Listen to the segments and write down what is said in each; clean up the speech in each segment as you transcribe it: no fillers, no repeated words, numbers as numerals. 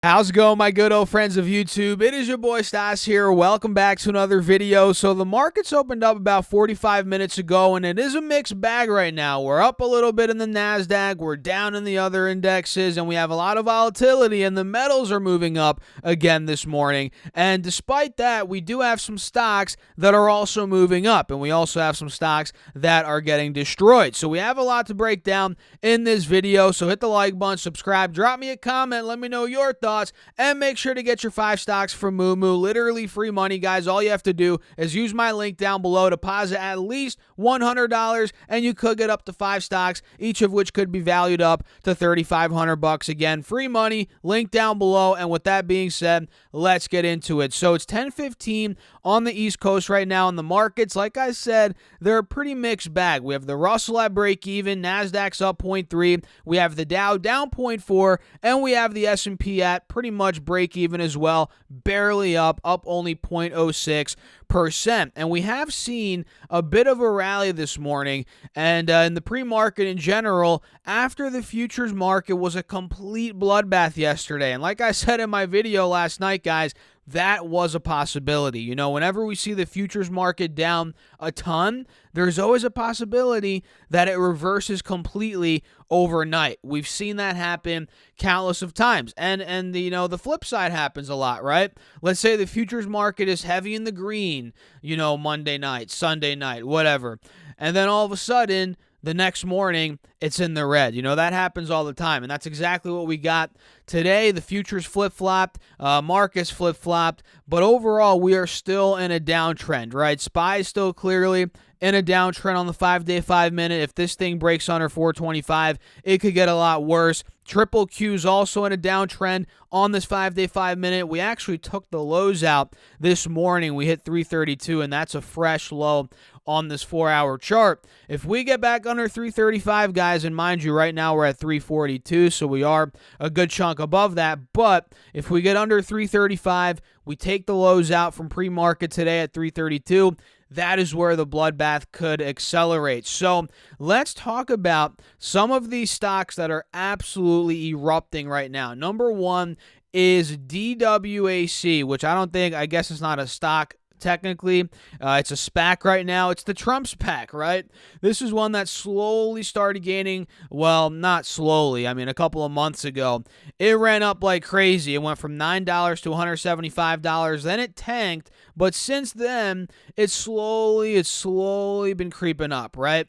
How's it going, my good old friends of YouTube? It is your boy Stas here. Welcome back to another video. So the market's opened up about 45 minutes ago, and it is a mixed bag right now. We're up a little bit in the NASDAQ, we're down in the other indexes, and we have a lot of volatility, and the metals are moving up again this morning. And despite that, we do have some stocks that are also moving up, and we also have some stocks that are getting destroyed. So we have a lot to break down in this video. So hit the like button, subscribe, drop me a comment, let me know your thoughts. And make sure to get your 5 stocks from Moo. Literally free money, guys. All you have to do is use my link down below, deposit at least $100, and you could get up to 5 stocks, each of which could be valued up to $3,500. Again, free money, link down below. And with that being said, let's get into it. So it's 10:15 on the East Coast right now, and the markets, like I said, they're a pretty mixed bag. We have the Russell at break even, NASDAQ's up 0.3, we have the Dow down 0.4, and we have the S&P at pretty much break even as well, barely up only 0.06%. And we have seen a bit of a rally this morning, and in the pre-market in general, after the futures market was a complete bloodbath yesterday. And like I said in my video last night, guys, that was a possibility. You know, whenever we see the futures market down a ton, there's always a possibility that it reverses completely overnight. We've seen that happen countless of times. And the flip side happens a lot, right? Let's say the futures market is heavy in the green, Monday night, Sunday night, whatever. And then all of a sudden, the next morning, it's in the red. That happens all the time, and that's exactly what we got today. The futures flip-flopped, markets flip-flopped, but overall, we are still in a downtrend, right? SPY is still clearly in a downtrend on the 5-day, 5-minute. If this thing breaks under 425, it could get a lot worse. Triple Q's also in a downtrend on this 5-day, 5-minute. We actually took the lows out this morning. We hit 332, and that's a fresh low on this 4-hour chart. If we get back under 335, guys, and mind you, right now we're at 342, so we are a good chunk above that. But if we get under 335, we take the lows out from pre-market today at 332. That is where the bloodbath could accelerate. So let's talk about some of these stocks that are absolutely erupting right now. Number one is DWAC, which I guess it's not a stock technically. It's a SPAC right now. It's the Trump SPAC, right? This is one that slowly started gaining, well, not slowly. A couple of months ago, it ran up like crazy. It went from $9 to $175. Then it tanked. But since then, it's slowly been creeping up, right?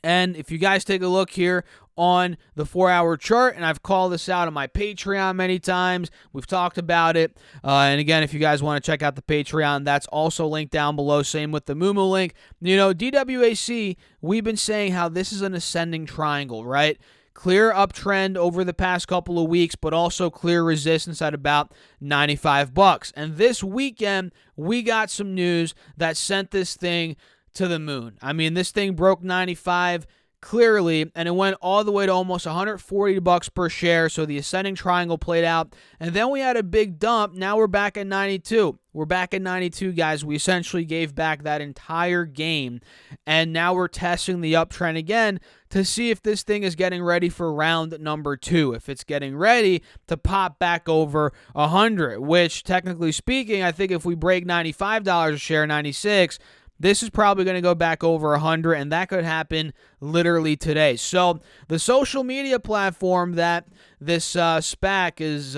And if you guys take a look here on the 4-hour chart, and I've called this out on my Patreon many times, we've talked about it. And again, if you guys want to check out the Patreon, that's also linked down below. Same with the Moo link. DWAC, we've been saying how this is an ascending triangle, right? Clear uptrend over the past couple of weeks, but also clear resistance at about $95. And this weekend, we got some news that sent this thing to the moon. This thing broke 95 clearly, and it went all the way to almost $140 per share. So the ascending triangle played out, and then we had a big dump. Now we're back at 92. We're back at 92, guys. We essentially gave back that entire game, and now we're testing the uptrend again to see if this thing is getting ready for round number 2, if it's getting ready to pop back over 100, which technically speaking, I think if we break $95 a share, 96, this is probably going to go back over 100, and that could happen literally today. So the social media platform that this SPAC is,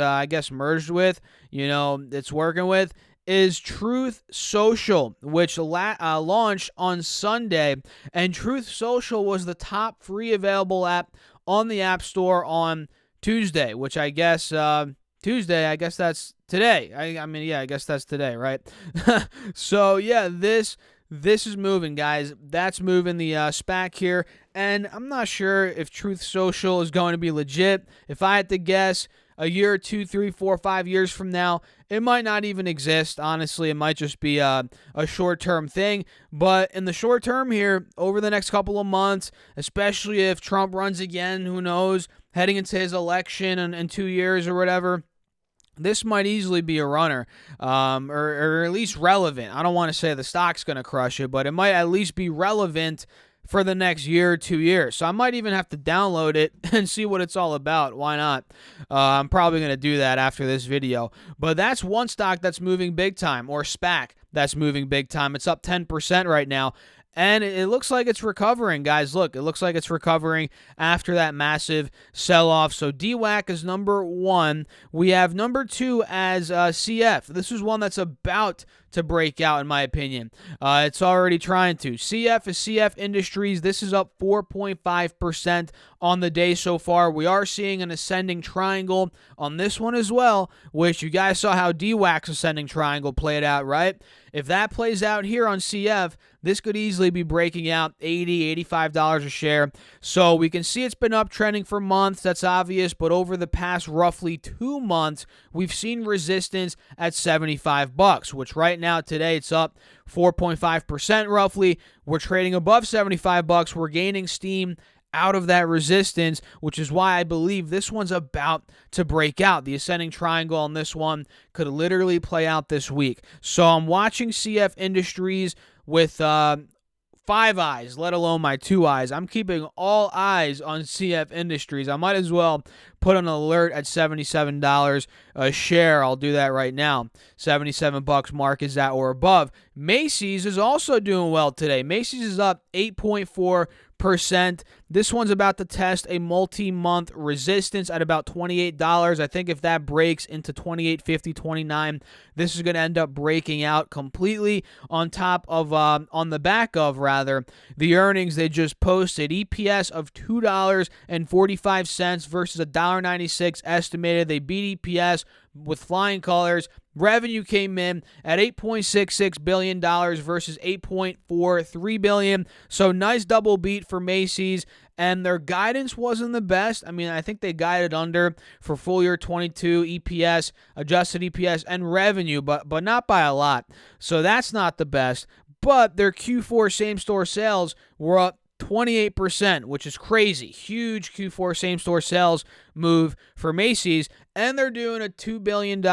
merged with, it's working with, is Truth Social, which launched on Sunday. And Truth Social was the top free available app on the App Store on Tuesday, which I guess Tuesday, I guess that's today. I guess that's today, right? So, yeah, this is moving, guys. That's moving the SPAC here. And I'm not sure if Truth Social is going to be legit. If I had to guess, a year, 2, 3, 4, 5 years from now, it might not even exist. Honestly, it might just be a short-term thing. But in the short term here, over the next couple of months, especially if Trump runs again, who knows, heading into his election in 2 years or whatever, this might easily be a runner, or at least relevant. I don't want to say the stock's going to crush it, but it might at least be relevant for the next year or 2 years. So I might even have to download it and see what it's all about. Why not? I'm probably going to do that after this video. But that's one stock that's moving big time, or SPAC that's moving big time. It's up 10% right now. And it looks like it's recovering, guys. Look, it looks like it's recovering after that massive sell-off. So Dwac is number 1. We have number 2 as CF. This is one that's about to break out, in my opinion. It's already trying to. CF is CF Industries. This is up 4.5% on the day so far. We are seeing an ascending triangle on this one as well, which you guys saw how Dwac's ascending triangle played out, right? If that plays out here on CF, this could easily be breaking out $80, $85 a share. So we can see it's been uptrending for months. That's obvious. But over the past roughly 2 months, we've seen resistance at $75, which right now today it's up 4.5% roughly. We're trading above $75. We're gaining steam out of that resistance, which is why I believe this one's about to break out. The ascending triangle on this one could literally play out this week. So I'm watching CF Industries with 5 eyes, let alone my 2 eyes. I'm keeping all eyes on CF Industries. I might as well put an alert at $77 a share. I'll do that right now. $77 mark is at or above. Macy's is also doing well today. Macy's is up 8.4%. This one's about to test a multi-month resistance at about $28. I think if that breaks into $28.50, $29, this is going to end up breaking out completely on the back of the earnings they just posted. EPS of $2.45 versus $1.96 estimated. They beat EPS with flying colors. Revenue came in at $8.66 billion versus $8.43 billion. So nice double beat for Macy's. And their guidance wasn't the best. I mean, I think they guided under for full year 22 EPS, adjusted EPS, and revenue, but not by a lot. So that's not the best. But their Q4 same-store sales were up 28%, which is crazy. Huge Q4 same-store sales move for Macy's. And they're doing a $2 billion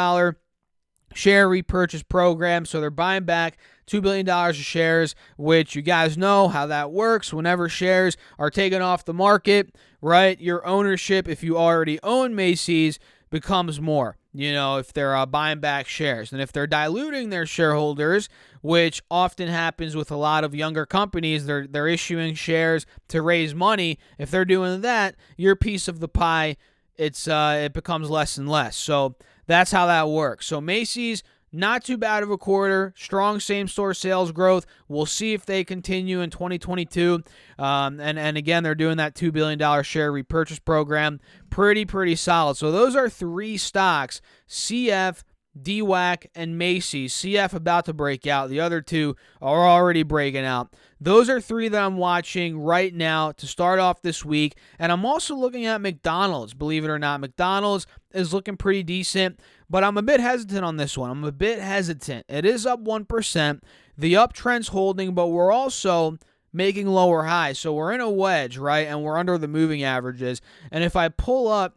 share repurchase program. So they're buying back $2 billion of shares, which you guys know how that works. Whenever shares are taken off the market, right, your ownership, if you already own Macy's, becomes more, if they're buying back shares. And if they're diluting their shareholders, which often happens with a lot of younger companies, they're issuing shares to raise money. If they're doing that, your piece of the pie, it becomes less and less. So that's how that works. So Macy's, not too bad of a quarter. Strong same-store sales growth. We'll see if they continue in 2022. And again, they're doing that $2 billion share repurchase program. Pretty solid. So those are 3 stocks: CF, Dwac, and Macy's. CF about to break out. The other 2 are already breaking out. Those are 3 that I'm watching right now to start off this week. And I'm also looking at McDonald's. Believe it or not, McDonald's is looking pretty decent, but I'm a bit hesitant on this one. It is up 1%. The uptrend's holding, but we're also making lower highs. So we're in a wedge, right? And we're under the moving averages. And if I clear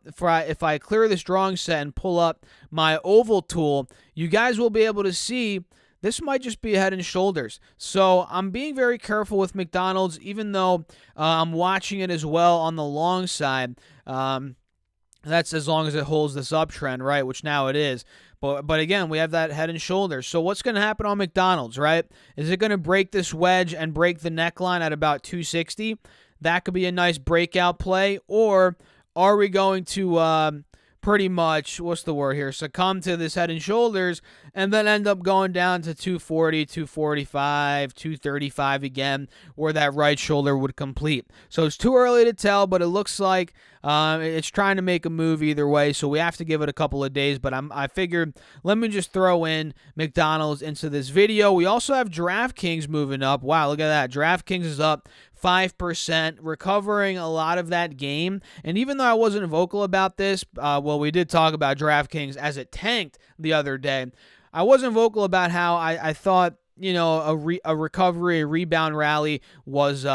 this drawing set and pull up my oval tool, you guys will be able to see this might just be a head and shoulders. So I'm being very careful with McDonald's, even though I'm watching it as well on the long side. That's as long as it holds this uptrend, right? Which now it is. But again, we have that head and shoulders. So what's going to happen on McDonald's, right? Is it going to break this wedge and break the neckline at about 260? That could be a nice breakout play. Or are we going to pretty much, succumb to this head and shoulders and then end up going down to 240, 245, 235 again, where that right shoulder would complete? So it's too early to tell, but it looks like it's trying to make a move either way, so we have to give it a couple of days. But I figured, let me just throw in McDonald's into this video. We also have Draftkings moving up. Wow, look at that. Draftkings is up 5%, recovering a lot of that game. And even though I wasn't vocal about this, we did talk about Draftkings as it tanked the other day. I wasn't vocal about how I thought, a recovery, a rebound rally was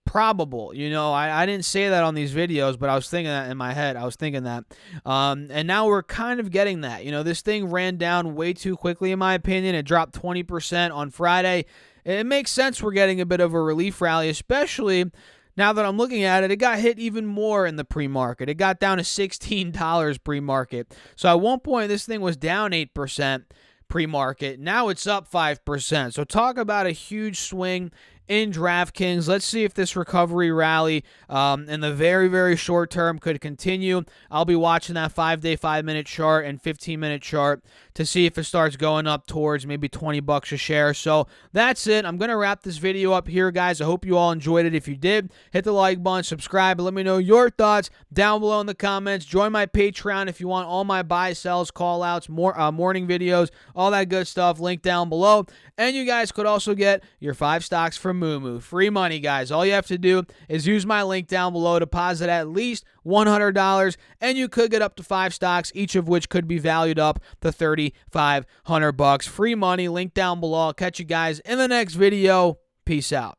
probable. I didn't say that on these videos, but I was thinking that in my head. And now we're kind of getting that. This thing ran down way too quickly, in my opinion. It dropped 20% on Friday. it makes sense we're getting a bit of a relief rally, especially now that I'm looking at it. It got hit even more in the pre-market. It got down to $16 pre-market. So at one point, this thing was down 8% pre-market. Now it's up 5%. So talk about a huge swing in DraftKings. Let's see if this recovery rally in the very, very short term could continue. I'll be watching that 5-day, 5-minute chart and 15-minute chart to see if it starts going up towards maybe $20 a share. So that's it. I'm going to wrap this video up here, guys. I hope you all enjoyed it. If you did, hit the like button, subscribe, and let me know your thoughts down below in the comments. Join my Patreon if you want all my buy, sells, call-outs, morning videos, all that good stuff. Link down below. And you guys could also get your 5 stocks from Moomoo. Free money, guys. All you have to do is use my link down below, deposit at least $100, and you could get up to 5 stocks, each of which could be valued up to $3,500. Free money, link down below. I'll catch you guys in the next video. Peace out.